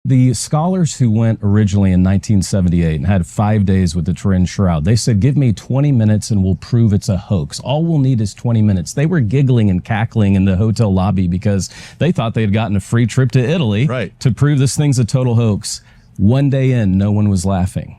The scholars who went originally in 1978 and had 5 days with the Turin Shroud, they said, give me 20 minutes and we'll prove it's a hoax. All we'll need is 20 minutes. They were giggling and cackling in the hotel lobby because they thought they had gotten a free trip to Italy to prove this thing's a total hoax. One day in, no one was laughing.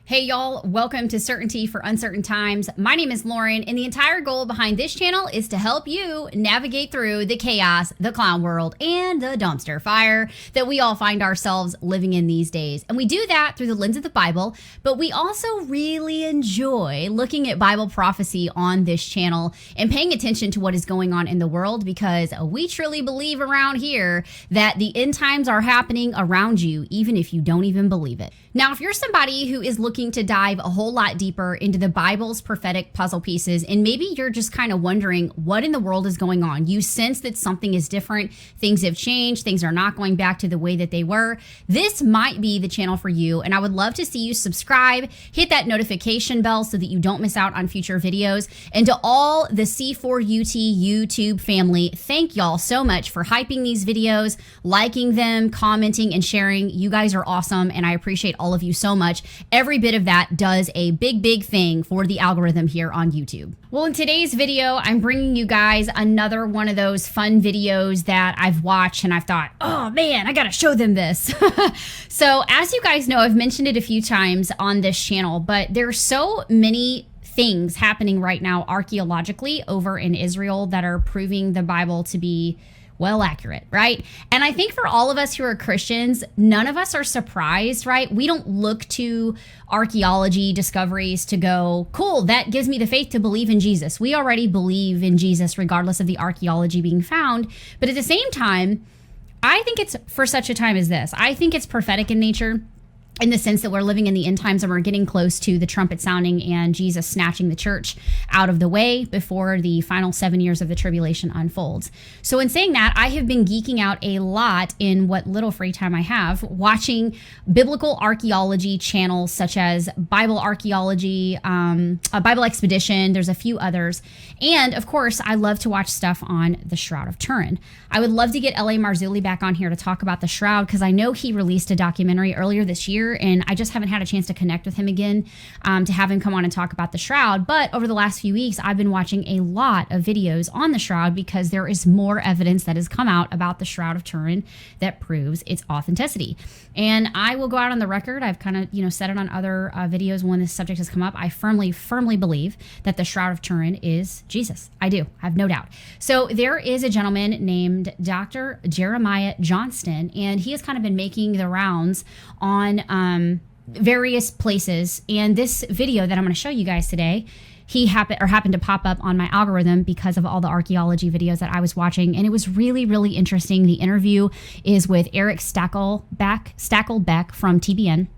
Hey y'all, welcome to Certainty for Uncertain Times. My name is Lauren, and the entire goal behind this channel is to help you navigate through the chaos, the clown world, and the dumpster fire that we all find ourselves living in these days. And we do that through the lens of the Bible, but we also really enjoy looking at Bible prophecy on this channel and paying attention to what is going on in the world, because we truly believe around here that the end times are happening around you, even if you don't even believe it. Now, if you're somebody who is looking to dive a whole lot deeper into the Bible's prophetic puzzle pieces, and maybe you're just kind of wondering what in the world is going on, you sense that something is different, things have changed, things are not going back to the way that they were, this might be the channel for you. And I would love to see you subscribe, hit that notification bell so that you don't miss out on future videos. And to all the C4UT YouTube family, thank y'all so much for hyping these videos, liking them, commenting, and sharing. You guys are awesome, and I appreciate all of you so much. Every bit of that does a big thing for the algorithm here on YouTube. Well, in today's video, I'm bringing you guys another one of those fun videos that I've watched and I've thought, oh man, I gotta show them this. So as you guys know, I've mentioned it a few times on this channel, but there's so many things happening right now archaeologically over in Israel that are proving the Bible to be well accurate, right? And I think for all of us who are Christians, none of us are surprised, right? We don't look to archaeology discoveries to go, cool, that gives me the faith to believe in Jesus. We already believe in Jesus regardless of the archaeology being found. But at the same time, I think it's for such a time as this. I think it's prophetic in nature, in the sense that we're living in the end times and we're getting close to the trumpet sounding and Jesus snatching the church out of the way before the final 7 years of the tribulation unfolds. So in saying that, I have been geeking out a lot in what little free time I have, watching biblical archaeology channels such as Bible Archaeology, Bible Expedition, there's a few others. And of course, I love to watch stuff on the Shroud of Turin. I would love to get L.A. Marzulli back on here to talk about the Shroud, because I know he released a documentary earlier this year, and I just haven't had a chance to connect with him again to have him come on and talk about the Shroud. But over the last few weeks, I've been watching a lot of videos on the Shroud because there is more evidence that has come out about the Shroud of Turin that proves its authenticity. And I will go out on the record. I've kind of, said it on other videos when this subject has come up. I firmly believe that the Shroud of Turin is Jesus. I do. I have no doubt. So there is a gentleman named Dr. Jeremiah Johnston, and he has kind of been making the rounds on various places. And this video that I'm going to show you guys today, he happened to pop up on my algorithm because of all the archaeology videos that I was watching, and it was really interesting. The interview is with Eric Stakelbeck from TBN.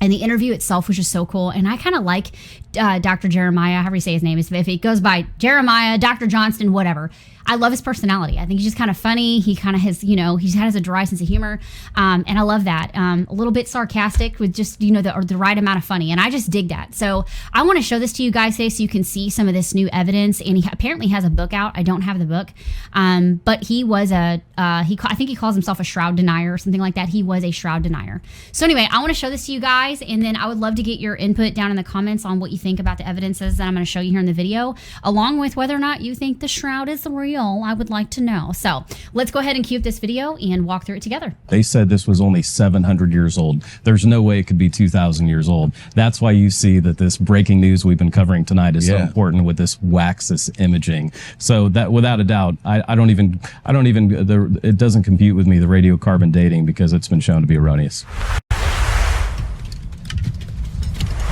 And the interview itself was just so cool. And I kind of like Dr. Jeremiah, however you say his name. If it goes by Jeremiah, Dr. Johnston, whatever. I love his personality. I think he's just kind of funny. He kind of has, he has a dry sense of humor. And I love that. A little bit sarcastic with just, the right amount of funny. And I just dig that. So I want to show this to you guys today so you can see some of this new evidence. And he apparently has a book out. I don't have the book. But he was I think he calls himself a shroud denier or something like that. He was a shroud denier. So anyway, I want to show this to you guys. And then I would love to get your input down in the comments on what you think about the evidences that I'm going to show you here in the video, along with whether or not you think the Shroud is real. I would like to know. So let's go ahead and cue up this video and walk through it together. They said this was only 700 years old. There's no way it could be 2,000 years old. That's why you see that this breaking news we've been covering tonight is so important with this Waxis imaging. So that, without a doubt, it doesn't compute with me, the radiocarbon dating, because it's been shown to be erroneous.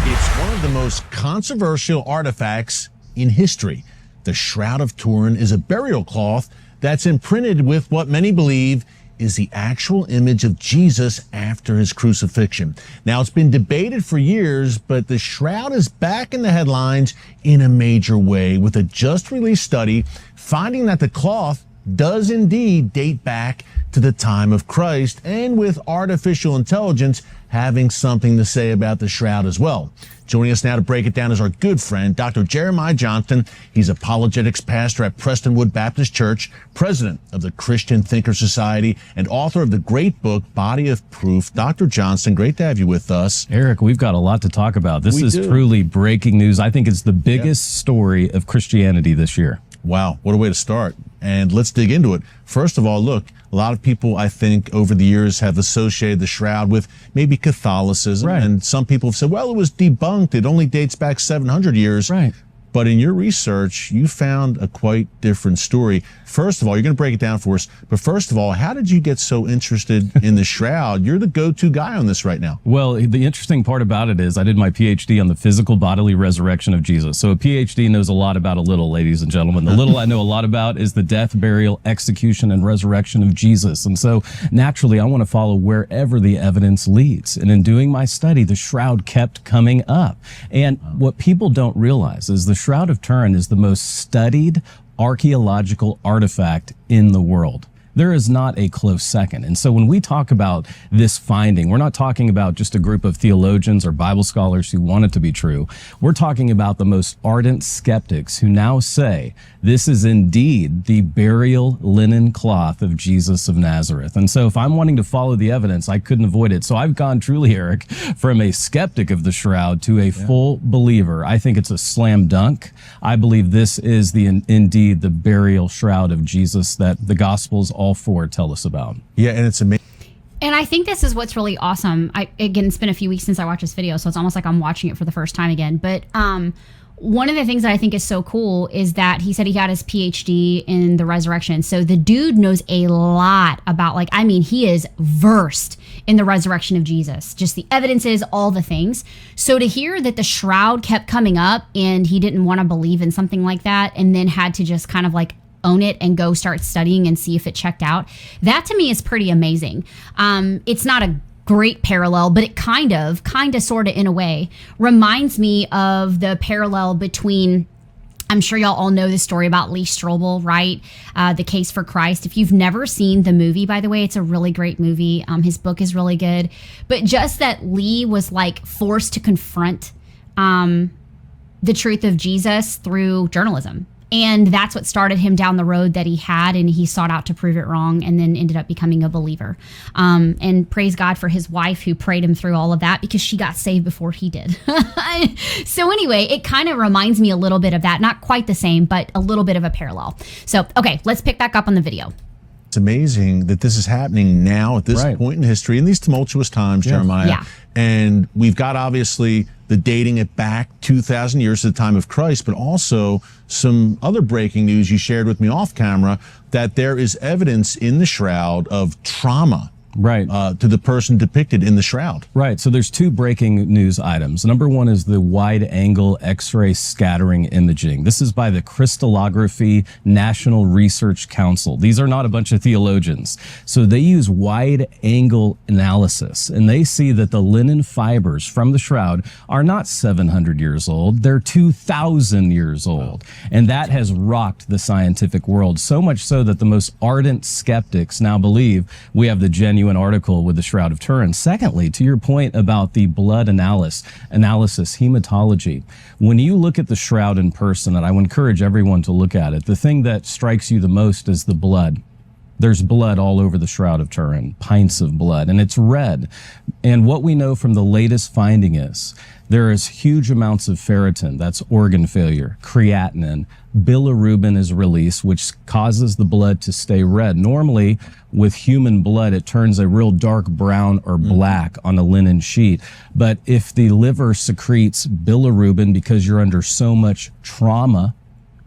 It's one of the most controversial artifacts in history. The Shroud of Turin is a burial cloth that's imprinted with what many believe is the actual image of Jesus after his crucifixion. Now, it's been debated for years, but the Shroud is back in the headlines in a major way, with a just-released study finding that the cloth does indeed date back to the time of Christ, and with artificial intelligence having something to say about the shroud as well. Joining us now to break it down is our good friend, Dr. Jeremiah Johnston. He's apologetics pastor at Prestonwood Baptist Church, president of the Christian Thinker Society, and author of the great book, Body of Proof. Dr. Johnston, great to have you with us. Eric, we've got a lot to talk about. This is truly breaking news. I think it's the biggest story of Christianity this year. Wow, what a way to start. And let's dig into it. First of all, look, a lot of people, I think, over the years have associated the shroud with maybe Catholicism. Right. And some people have said, well, it was debunked. It only dates back 700 years. Right. But in your research, you found a quite different story. First of all, you're going to break it down for us. But first of all, how did you get so interested in the shroud? You're the go-to guy on this right now. Well, the interesting part about it is I did my PhD on the physical bodily resurrection of Jesus. So a PhD knows a lot about a little, ladies and gentlemen. The little I know a lot about is the death, burial, execution, and resurrection of Jesus. And so naturally, I want to follow wherever the evidence leads. And in doing my study, the shroud kept coming up. And what people don't realize is the Shroud of Turin is the most studied archaeological artifact in the world. There is not a close second. And so when we talk about this finding, we're not talking about just a group of theologians or Bible scholars who want it to be true. We're talking about the most ardent skeptics who now say this is indeed the burial linen cloth of Jesus of Nazareth. And so if I'm wanting to follow the evidence, I couldn't avoid it. So I've gone truly, Eric, from a skeptic of the shroud to a full believer. I think it's a slam dunk. I believe this is indeed the burial shroud of Jesus that the Gospels all four tell us about. Yeah, and it's amazing. And I think this is what's really awesome. Again, it's been a few weeks since I watched this video, so it's almost like I'm watching it for the first time again. But one of the things that I think is so cool is that he said he got his PhD in the resurrection. So the dude knows a lot about, he is versed in the resurrection of Jesus, just the evidences, all the things. So to hear that the shroud kept coming up and he didn't want to believe in something like that and then had to just kind of own it and go start studying and see if it checked out, that to me is pretty amazing. It's not a great parallel, but it kind of sort of in a way reminds me of the parallel between, I'm sure y'all all know this story about Lee Strobel, right? The Case for Christ. If you've never seen the movie, by the way, it's a really great movie. His book is really good. But just that Lee was forced to confront the truth of Jesus through journalism. And that's what started him down the road that he had, and he sought out to prove it wrong and then ended up becoming a believer. And praise God for his wife who prayed him through all of that because she got saved before he did. So anyway, it kind of reminds me a little bit of that. Not quite the same, but a little bit of a parallel. So, okay, let's pick back up on the video. It's amazing that this is happening now at this point in history, in these tumultuous times, Jeremiah. Yeah. And we've got obviously the dating it back 2,000 years to the time of Christ, but also some other breaking news you shared with me off camera that there is evidence in the shroud of trauma. To the person depicted in the shroud. Right. So there's two breaking news items. Number one is the wide angle X-ray scattering imaging. This is by the Crystallography National Research Council. These are not a bunch of theologians. So they use wide angle analysis, and they see that the linen fibers from the shroud are not 700 years old. They're 2,000 years old. And that has rocked the scientific world, so much so that the most ardent skeptics now believe we have the genuine article with the Shroud of Turin. Secondly, to your point about the blood analysis, hematology, when you look at the shroud in person, and I would encourage everyone to look at it, the thing that strikes you the most is the blood. There's blood all over the Shroud of Turin, pints of blood, and it's red. And what we know from the latest finding is there is huge amounts of ferritin, that's organ failure, creatinine, bilirubin is released, which causes the blood to stay red. Normally, with human blood, it turns a real dark brown or black on a linen sheet. But if the liver secretes bilirubin because you're under so much trauma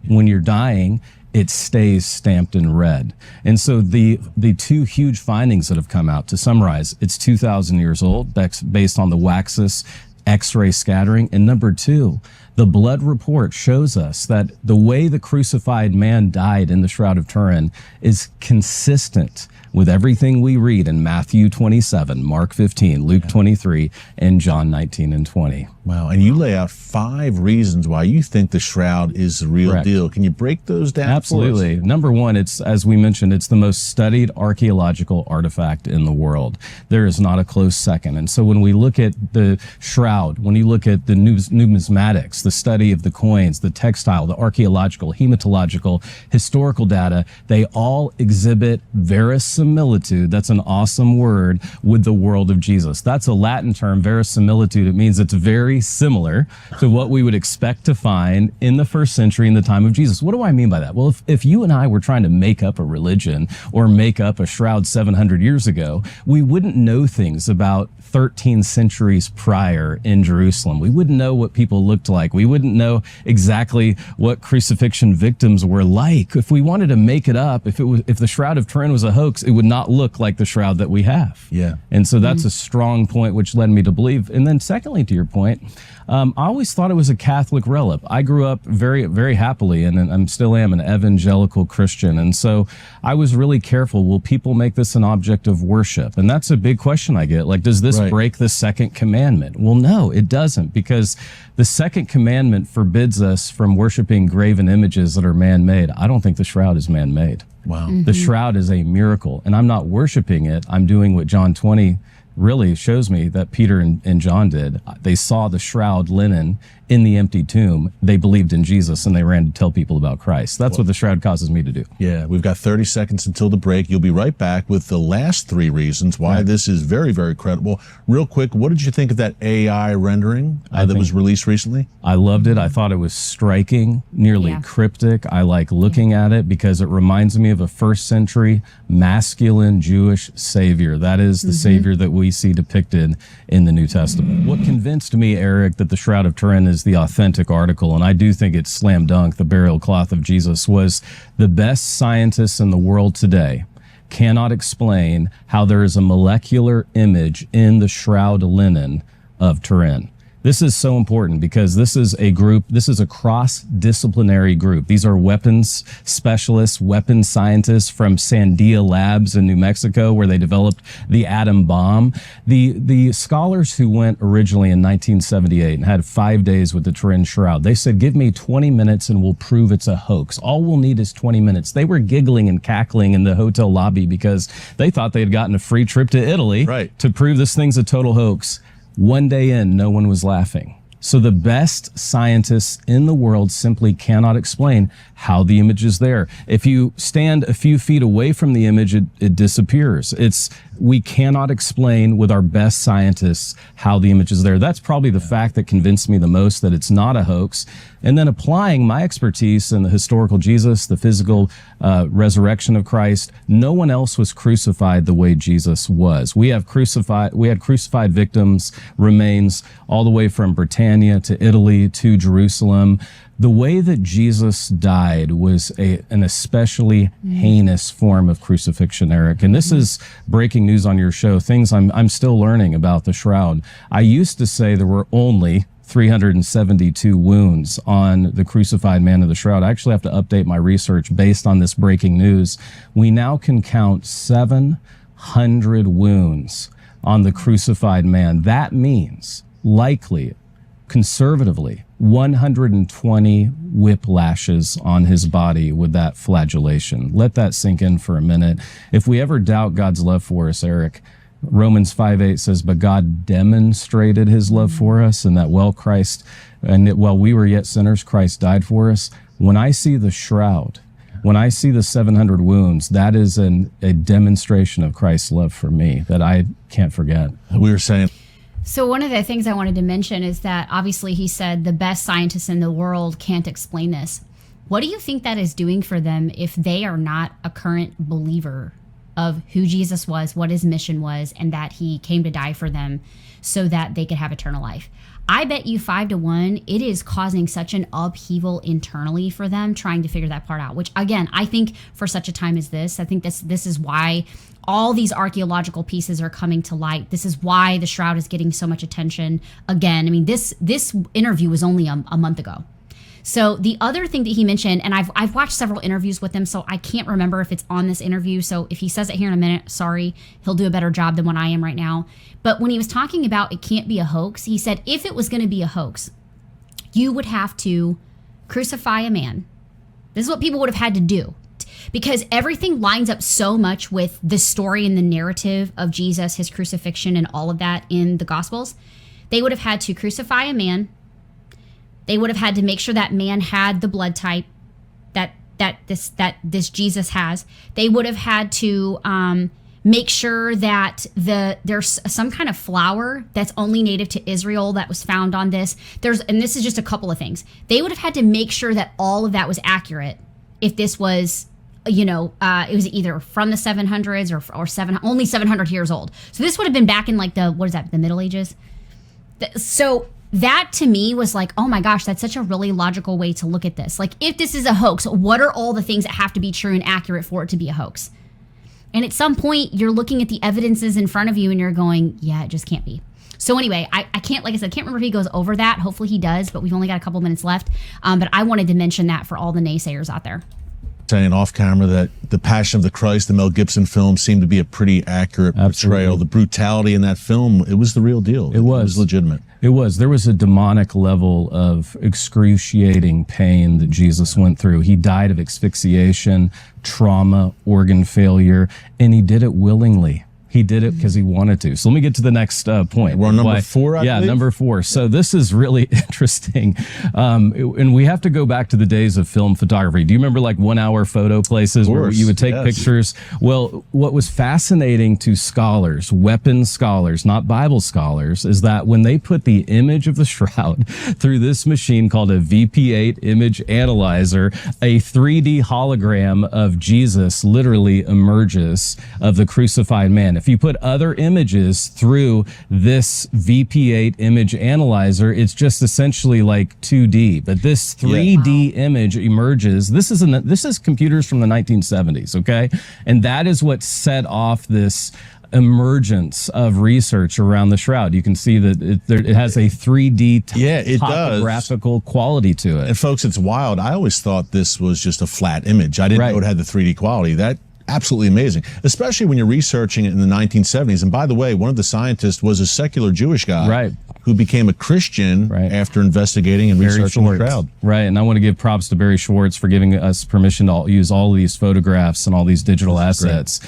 when you're dying, it stays stamped in red. And so the two huge findings that have come out, to summarize, it's 2,000 years old, that's based on the Waxis X-ray scattering. And number two, the blood report shows us that the way the crucified man died in the Shroud of Turin is consistent with everything we read in Matthew 27, Mark 15, Luke 23, and John 19 and 20. Wow. And you lay out 5 reasons why you think the shroud is the real deal. Can you break those down? Absolutely. Number one, it's, as we mentioned, it's the most studied archaeological artifact in the world. There is not a close second. And so when we look at the shroud, when you look at the numismatics, the study of the coins, the textile, the archaeological, hematological, historical data, they all exhibit verisimilitude. That's an awesome word, with the world of Jesus. That's a Latin term, verisimilitude. It means it's very similar to what we would expect to find in the first century in the time of Jesus. What do I mean by that? Well, if you and I were trying to make up a religion or make up a shroud 700 years ago, we wouldn't know things about 13 centuries prior in Jerusalem. We wouldn't know what people looked like. We wouldn't know exactly what crucifixion victims were like. If we wanted to make it up, if the Shroud of Turin was a hoax, it would not look like the shroud that we have. Yeah. And so that's a strong point, which led me to believe. And then secondly, to your point, I always thought it was a Catholic relic. I grew up very, very happily, and I still am an evangelical Christian. And so I was really careful. Will people make this an object of worship? And that's a big question I get. Like, does this break the second commandment? Well, no, it doesn't, because the second commandment forbids us from worshiping graven images that are man-made. I don't think the shroud is man-made. Wow. The shroud is a miracle, and I'm not worshiping it. I'm doing what John 20 really shows me that Peter and John did. They saw the shroud linen in the empty tomb. They believed in Jesus, and they ran to tell people about Christ. That's what the shroud causes me to do. Yeah, we've got 30 seconds until the break. You'll be right back with the last 3 reasons why this is very, very credible. Real quick, what did you think of that AI rendering that was released recently? I loved it. I thought it was striking, nearly cryptic. I like looking at it because it reminds me of a first century masculine Jewish savior. That is the savior that we see depicted in the New Testament. What convinced me, Eric, that the Shroud of Turin is the authentic article, and I do think it's slam dunk, the burial cloth of Jesus, was the best scientists in the world today cannot explain how there is a molecular image in the shroud linen of Turin. This is so important because this is a group, this is a cross-disciplinary group. These are weapons specialists, weapons scientists from Sandia Labs in New Mexico, where they developed the atom bomb. The scholars who went originally in 1978 and had 5 days with the Turin Shroud, they said, give me 20 minutes and we'll prove it's a hoax. All we'll need is 20 minutes. They were giggling and cackling in the hotel lobby because they thought they had gotten a free trip to Italy to prove this thing's a total hoax. One day in, no one was laughing. So the best scientists in the world simply cannot explain how the image is there. If you stand a few feet away from the image, it disappears. We cannot explain with our best scientists how the image is there. That's probably the fact that convinced me the most that it's not a hoax. And then applying my expertise in the historical Jesus, the physical resurrection of Christ, no one else was crucified the way Jesus was. We had crucified victims, remains all the way from Britannia to Italy to Jerusalem. The way that Jesus died was an especially heinous form of crucifixion, Eric. And this is breaking news on your show, things I'm still learning about the shroud. I used to say there were only 372 wounds on the crucified man of the shroud. I actually have to update my research based on this breaking news. We now can count 700 wounds on the crucified man. That means likely, conservatively, 120 whiplashes on his body with that flagellation. Let that sink in for a minute. If we ever doubt God's love for us, Eric, Romans 5:8 says, but God demonstrated his love for us, and that while we were yet sinners, Christ died for us. When I see the shroud, when I see the 700 wounds, that is a demonstration of Christ's love for me that I can't forget. We were saying, so one of the things I wanted to mention is that obviously he said the best scientists in the world can't explain this. What do you think that is doing for them if they are not a current believer of who Jesus was, what his mission was, and that he came to die for them so that they could have eternal life? I bet you 5-1, it is causing such an upheaval internally for them trying to figure that part out, which again, I think for such a time as this, I think this is why all these archaeological pieces are coming to light. This is why the shroud is getting so much attention again. I mean, this interview was only a month ago. So the other thing that he mentioned, and I've watched several interviews with him, so I can't remember if it's on this interview. So if he says it here in a minute, sorry, he'll do a better job than what I am right now. But when he was talking about it can't be a hoax, he said if it was going to be a hoax, you would have to crucify a man. This is what people would have had to do, because everything lines up so much with the story and the narrative of Jesus, his crucifixion, and all of that in the Gospels. They would have had to crucify a man. They would have had to make sure that man had the blood type that this Jesus has. They would have had to make sure that there's some kind of flour that's only native to Israel that was found on this. And this is just a couple of things. They would have had to make sure that all of that was accurate. If this was, it was either from the 700s or only 700 years old. So this would have been back in like the Middle Ages. So that to me was like, oh my gosh, that's such a really logical way to look at this. Like, if this is a hoax, what are all the things that have to be true and accurate for it to be a hoax? And at some point, you're looking at the evidences in front of you and you're going, yeah, it just can't be. So anyway, I can't, like I said, I can't remember if he goes over that. Hopefully he does, but we've only got a couple minutes left. But I wanted to mention that for all the naysayers out there. Saying off camera that The Passion of the Christ, the Mel Gibson film, seemed to be a pretty accurate portrayal. The brutality in that film, it was the real deal. It was legitimate. It was. There was a demonic level of excruciating pain that Jesus went through. He died of asphyxiation, trauma, organ failure, and he did it willingly. He did it because he wanted to. So let me get to the next point. We're on number 4, I believe? Number 4. So this is really interesting. And we have to go back to the days of film photography. Do you remember like 1-hour photo places where you would take pictures? Well, what was fascinating to scholars, weapons scholars, not Bible scholars, is that when they put the image of the shroud through this machine called a VP8 image analyzer, a 3D hologram of Jesus literally emerges of the crucified man. If you put other images through this VP8 image analyzer, it's just essentially like 2D. But this 3D image emerges. This is computers from the 1970s, okay? And that is what set off this emergence of research around the shroud. You can see that it has a 3D topographical quality to it. And folks, it's wild. I always thought this was just a flat image. I didn't know it had the 3D quality. That absolutely amazing, especially when you're researching it in the 1970s. And by the way, one of the scientists was a secular Jewish guy who became a Christian after investigating and researching the shroud. Right, and I want to give props to Barry Schwartz for giving us permission to use all of these photographs and all these digital assets.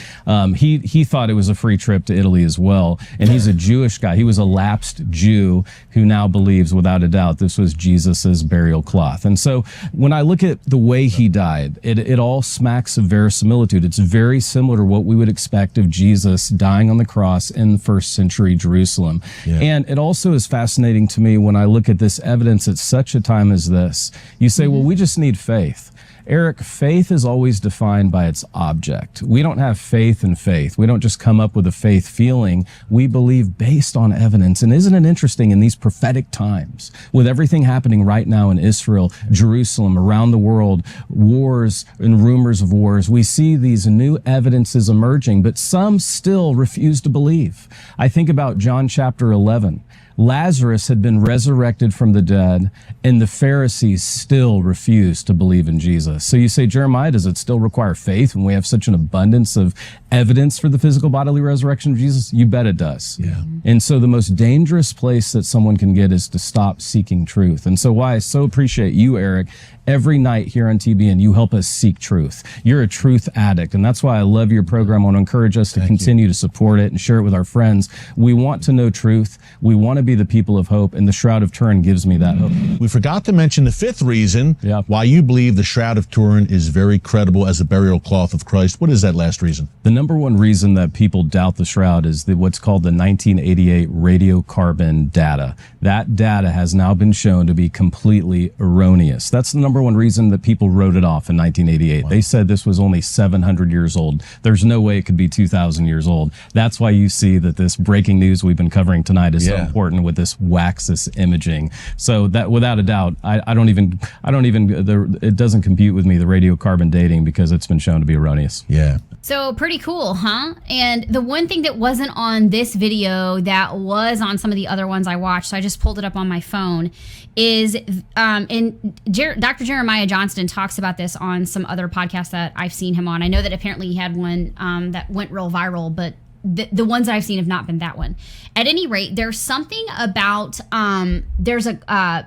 He thought it was a free trip to Italy as well, and he's a Jewish guy. He was a lapsed Jew who now believes without a doubt this was Jesus's burial cloth. And so when I look at the way he died, it all smacks of verisimilitude. It's very similar to what we would expect of Jesus dying on the cross in the first century Jerusalem. And it also is fascinating to me when I look at this evidence at such a time as this. You say, well, we just need faith. Eric, faith is always defined by its object. We don't have faith in faith. We don't just come up with a faith feeling. We believe based on evidence. And isn't it interesting in these prophetic times, with everything happening right now in Israel, Jerusalem, around the world, wars and rumors of wars, we see these new evidences emerging, but some still refuse to believe. I think about John chapter 11. Lazarus had been resurrected from the dead, and the Pharisees still refused to believe in Jesus. So you say, Jeremiah, does it still require faith when we have such an abundance of evidence for the physical bodily resurrection of Jesus? You bet it does. And so the most dangerous place that someone can get is to stop seeking truth. And so why I so appreciate you, Eric, every night here on TBN, you help us seek truth. You're a truth addict, and that's why I love your program. I want to encourage us to continue to support it and share it with our friends. We want to know truth. We want to be the people of hope, and the Shroud of Turin gives me that hope. We forgot to mention the 5th reason why you believe the Shroud of Turin is very credible as a burial cloth of Christ. What is that last reason? The number one reason that people doubt the Shroud is what's called the 1988 radiocarbon data. That data has now been shown to be completely erroneous. That's the number one reason that people wrote it off in 1988. Wow. They said this was only 700 years old. There's no way it could be 2,000 years old. That's why you see that this breaking news we've been covering tonight is so important. important with this waxis imaging. So that, without a doubt, it doesn't compute with me, the radiocarbon dating, because it's been shown to be erroneous. Yeah. So pretty cool, huh? And the one thing that wasn't on this video that was on some of the other ones I watched, so I just pulled it up on my phone, is Dr. Jeremiah Johnston talks about this on some other podcasts that I've seen him on. I know that apparently he had one that went real viral, but the ones that I've seen have not been that one. At any rate, there's something about,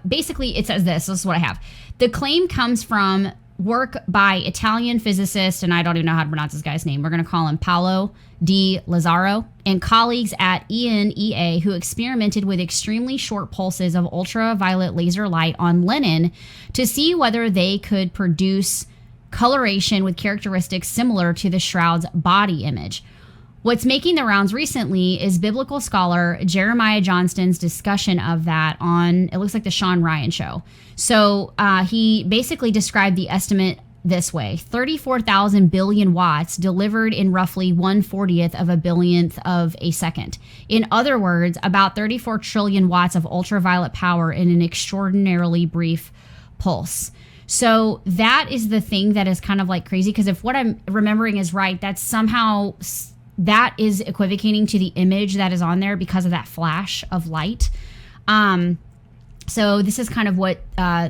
basically it says this is what I have. The claim comes from work by Italian physicist, and I don't even know how to pronounce this guy's name. We're going to call him Paolo Di Lazzaro, and colleagues at ENEA who experimented with extremely short pulses of ultraviolet laser light on linen to see whether they could produce coloration with characteristics similar to the Shroud's body image. What's making the rounds recently is biblical scholar Jeremiah Johnston's discussion of that on, it looks like the Sean Ryan show. So he basically described the estimate this way: 34,000 billion watts delivered in roughly 1/40th of a billionth of a second. In other words, about 34 trillion watts of ultraviolet power in an extraordinarily brief pulse. So that is the thing that is kind of like crazy, because if what I'm remembering is right, that's somehow, that is equivocating to the image that is on there because of that flash of light. So this is kind of what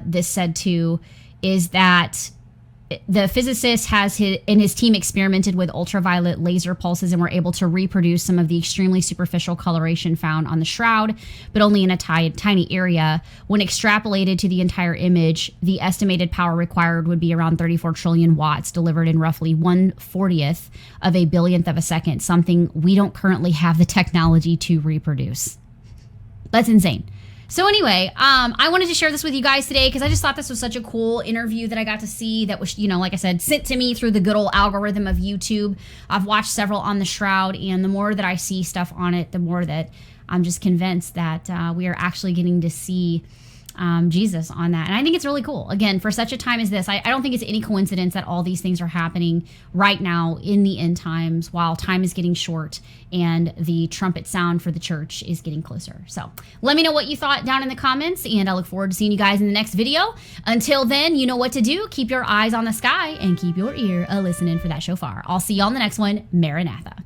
this said too, is that the physicist and his team experimented with ultraviolet laser pulses and were able to reproduce some of the extremely superficial coloration found on the Shroud, but only in a tiny area. When extrapolated to the entire image, the estimated power required would be around 34 trillion watts delivered in roughly 1/40th of a billionth of a second, something we don't currently have the technology to reproduce. That's insane. So anyway, I wanted to share this with you guys today because I just thought this was such a cool interview that I got to see that was, like I said, sent to me through the good old algorithm of YouTube. I've watched several on the Shroud, and the more that I see stuff on it, the more that I'm just convinced that we are actually getting to see Jesus on that. And I think it's really cool. Again, for such a time as this, I don't think it's any coincidence that all these things are happening right now in the end times while time is getting short and the trumpet sound for the church is getting closer. So let me know what you thought down in the comments, and I look forward to seeing you guys in the next video. Until then, you know what to do. Keep your eyes on the sky and keep your ear a listening for that shofar. I'll see you on the next one. Maranatha.